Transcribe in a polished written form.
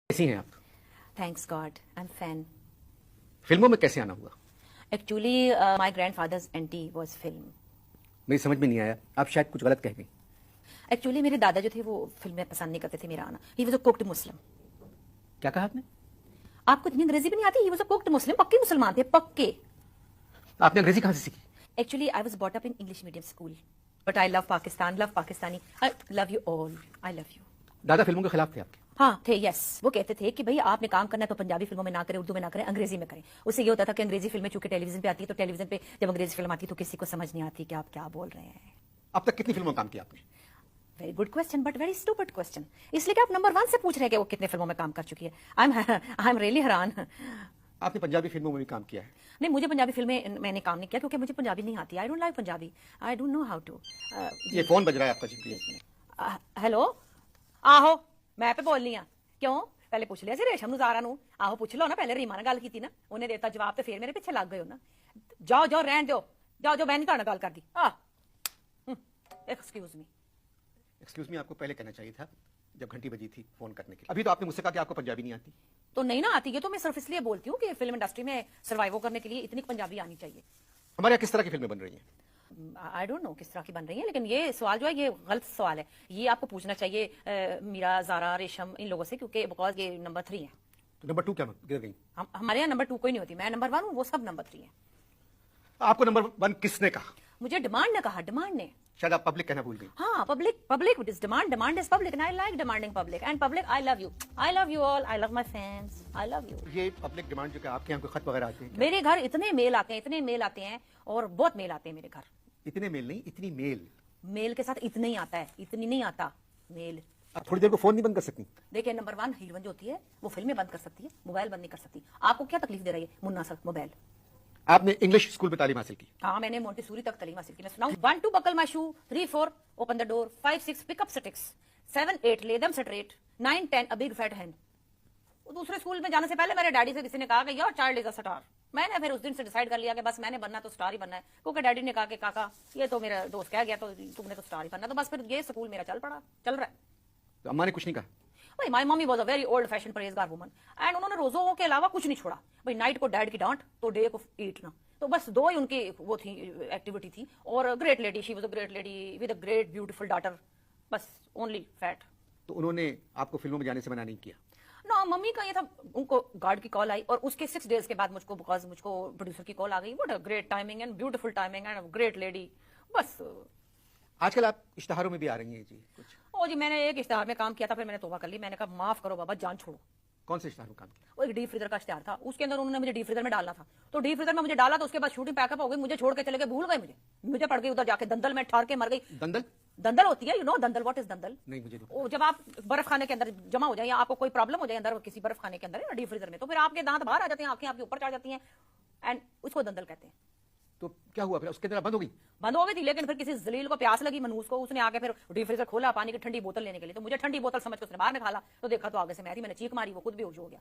कैसी हैं आप? Thanks God, I'm fan. फिल्मों में कैसे आना हुआ? Actually, my grandfather's auntie was film. मेरी समझ में नहीं आया, आप शायद कुछ गलत कह गई। Actually, मेरे दादा जो थे वो फिल्में पसंद नहीं करते थे मेरा आना. He was a cooked Muslim. क्या कहा आपने? आपको इतनी अंग्रेजी भी नहीं आती? He was a cooked Muslim. पक्के मुसलमान थे, पक्के. आपने अंग्रेजी कहाँ से सीखी? Actually, I was brought up in English medium school. But I love Pakistan, love Pakistani. I love you all. I love you. दादा फिल्मों के खिलाफ थे आपके? हाँ थे, यस। वो कहते थे कि भाई आपने काम करना है तो पंजाबी फिल्मों में ना करें, उर्दू में ना करें, अंग्रेजी में करें। उससे ये होता था कि अंग्रेजी फिल्में चूंकि टेलीविजन पे आती है तो टेलीविजन पे जब अंग्रेजी फिल्म आती है तो किसी को समझ नहीं आती कि आप क्या बोल रहे हैं। अब तक कितनी फिल्मों में काम किया आपने? Very good question but very stupid question. इसलिए कि आप नंबर 1 से पूछ रहे हैं कि वो कितने फिल्मों में काम कर चुकी है। आई एम रियली हैरान। आपने पंजाबी फिल्मों में भी काम किया है? नहीं, मुझे पंजाबी फिल्में मैंने काम नहीं किया क्योंकि मुझे पंजाबी नहीं आती। I don't like Punjabi, I don't know how to. ये फोन बज रहा है आपका जी? हेलो, आहो मैं पे बोलनी आ। क्यों? पहले पूछ लिया सी रेशम नु ज़ारा नु। आहो पूछ लो ना, पहले रीमा ने गल की ना, उन्हें देता जवाब तो फिर मेरे पीछे लग गए हो ना। जाओ जाओ रहन दो, जाओ जाओ, मैं नहीं गल कर दी। Excuse me. एक्सक्यूज मी आपको पहले कहना चाहिए था जब घंटी बजी थी फोन करने के लिए। अभी तो आपने मुझसे कहा कि आपको पंजाबी नहीं आती। तो नहीं ना आती है तो मैं सिर्फ इसलिए बोलती हूँ कि फिल्म इंडस्ट्री में सर्वाइव करने के लिए इतनी पंजाबी आनी चाहिए। हमारे यहाँ किस तरह की फिल्में बन रही हैं? आई डोंट नो किस तरह की बन रही है, लेकिन ये सवाल जो है ये गलत सवाल है। ये आपको पूछना चाहिए मीरा, ज़ारा, रेशम, इन लोगों से, क्योंकि बिकॉज ये नंबर 3 है। तो नंबर 2 क्या गिर गई? हमारे यहाँ नंबर 2 कोई नहीं होती। मैं नंबर 1 हूँ, वो सब नंबर 3 है। आपको नंबर 1 किसने कहा? मुझे डिमांड ने कहा, डिमांड ने। शायद आप पब्लिक कहना भूल गई। हाँ, public is demand, demand is public and I like demanding public and public. I love you all, I love my fans, I love you. ये पब्लिक डिमांड जो कि आपके यहाँ कोई खत वगैरह आते हैं? मेरे घर इतने मेल आते हैं, इतने मेल आते हैं, और बहुत मेल आते हैं मेरे घर। इतने मेल नहीं, इतनी मेल। मेल के साथ इतने ही आता है, इतनी नहीं आता मेल। आप थोड़ी देर को फोन नहीं बंद कर सकती? देखिए, नंबर 1 हीरोइन जो होती है वो फिल्में बंद कर सकती है, मोबाइल बंद नहीं कर सकती। आपको क्या तकलीफ दे रही है मुन्ना सर मोबाइल? आपने इंग्लिश स्कूल में तालीम हासिल की? हाँ, मैंने मोंटेसोरी तक तालीम हासिल की। मैं सुनाऊं? 1 2 buckle my shoe, 3 4 open the door, 5 6 pick up sticks, 7 8 lay them straight, 9 10 a big fat hen. दूसरे स्कूल में जाने से पहले मेरे डैडी से किसी ने कहा कि your child is a star. मैंने फिर उस दिन से डिसाइड कर लिया कि बस मैंने बनना तो स्टार ही बनना है, क्योंकि डैडी ने कहा कि काका ये तो मेरा दोस्त कह गया तो तुमने तो स्टार ही बनना। तो बस फिर ये स्कूल मेरा चल रहा है। तो अम्मा ने कुछ नहीं कहा? भाई my mummy was a very old fashion परहेजगार वुमन एंड उन्होंने रोजों के अलावा कुछ नहीं छोड़ा। भाई नाइट को डैड की डांट तो डे को ईटना, तो बस 2 ही उनकी वो थी, एक्टिविटी थी। और great lady, she was a great lady with a great beautiful daughter, बस ओनली फैट। तो उन्होंने आपको फिल्मों में जाने से मना नहीं किया? ना, मम्मी का ये था, उनको गार्ड की कॉल आई और उसके 6 डेज के बाद मुझको प्रोड्यूसर की कॉल आ गई। What a great timing and beautiful timing and great lady. बस आजकल आप इश्तहारों में भी आ रही हैं जी कुछ? ओ जी, मैंने एक इश्तेहार में काम किया था, फिर मैंने तौबा कर ली। मैंने कहा माफ करो बाबा, जान छोड़ो। कौन से इश्तहार में काम किया? वो एक डीप फ्रीजर का इश्तेहार था, उसके अंदर उन्होंने मुझे डीप फ्रीजर में डालना था। तो डीप फ्रीजर में मुझे डाला तो उसके बाद शूटिंग पैकअप हो गई, मुझे छोड़ के चले गए, भूल गए मुझे पड़ गई उधर जाके दंदल में, ठार के मर गई। दंदल होती है, यू नो दंदल? व्हाट इज दंदल? नहीं, मुझे नहीं। जब आप बर्फ खाने के अंदर जमा हो जाए या आपको कोई प्रॉब्लम हो जाए अंदर किसी बर्फ खाने के अंदर डीप फ्रीजर में, तो फिर आपके दांत बाहर आ जाते हैं, आंखें आपके ऊपर चढ़ जाती हैं एंड उसको दंदल कहते हैं। तो क्या हुआ फिर? उसके अंदर बंद हो गई? बंद हो गई थी, लेकिन फिर किसी जलील को प्यास लगी, मनूस को, उसने आके फिर डीप फ्रीजर खोला पानी की ठंडी बोतल लेने के लिए। तो मुझे ठंडी बोतल समझ के उसने बाहर निकाला तो देखा तो आगे से मैं थी, मैंने चीख मारी, वो खुद बेहोश हो गया।